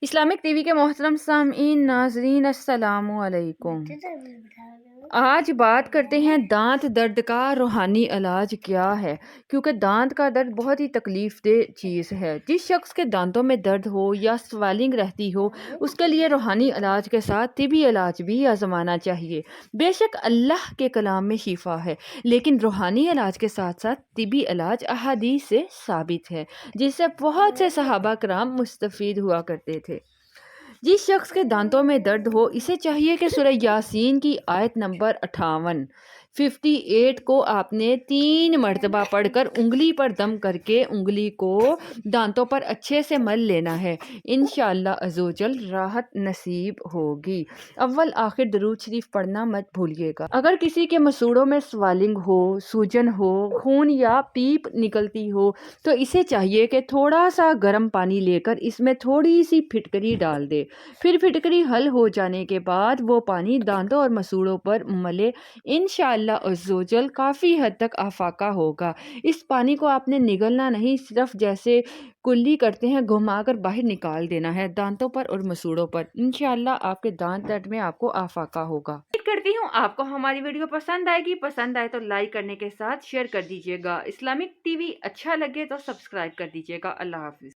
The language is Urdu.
اسلامک ٹی وی کے محترم سامعین ناظرین السلام علیکم۔ آج بات کرتے ہیں دانت درد کا روحانی علاج کیا ہے، کیونکہ دانت کا درد بہت ہی تکلیف دہ چیز ہے۔ جس شخص کے دانتوں میں درد ہو یا سویلنگ رہتی ہو، اس کے لیے روحانی علاج کے ساتھ طبی علاج بھی آزمانا چاہیے۔ بے شک اللہ کے کلام میں شفا ہے، لیکن روحانی علاج کے ساتھ ساتھ طبی علاج احادیث سے ثابت ہے، جس سے بہت سے صحابہ کرام مستفید ہوا کرتے تھے۔ جس شخص کے دانتوں میں درد ہو، اسے چاہیے کہ سورہ یاسین کی آیت نمبر 58 کو آپ نے 3 مرتبہ پڑھ کر انگلی پر دم کر کے انگلی کو دانتوں پر اچھے سے مل لینا ہے۔ انشاءاللہ عزوجل راحت نصیب ہوگی۔ اول آخر درود شریف پڑھنا مت بھولیے گا۔ اگر کسی کے مسوڑوں میں سویلنگ ہو، سوجن ہو، خون یا پیپ نکلتی ہو، تو اسے چاہیے کہ تھوڑا سا گرم پانی لے کر اس میں تھوڑی سی پھٹکری ڈال دے۔ پھر پھٹکری حل ہو جانے کے بعد وہ پانی دانتوں اور مسوڑوں پر ملے۔ انشاءاللہ عزوجل کافی حد تک افاقہ ہوگا۔ اس پانی کو آپ نے نگلنا نہیں، صرف جیسے کلی کرتے ہیں گھما کر باہر نکال دینا ہے دانتوں پر اور مسوڑوں پر۔ انشاءاللہ آپ کے دانت درد میں آپ کو افاقہ ہوگا۔ امید کرتی ہوں آپ کو ہماری ویڈیو پسند آئے گی۔ پسند آئے تو لائک کرنے کے ساتھ شیئر کر دیجیے گا۔ اسلامک ٹی وی اچھا لگے تو سبسکرائب کر دیجیے گا۔ اللہ حافظ۔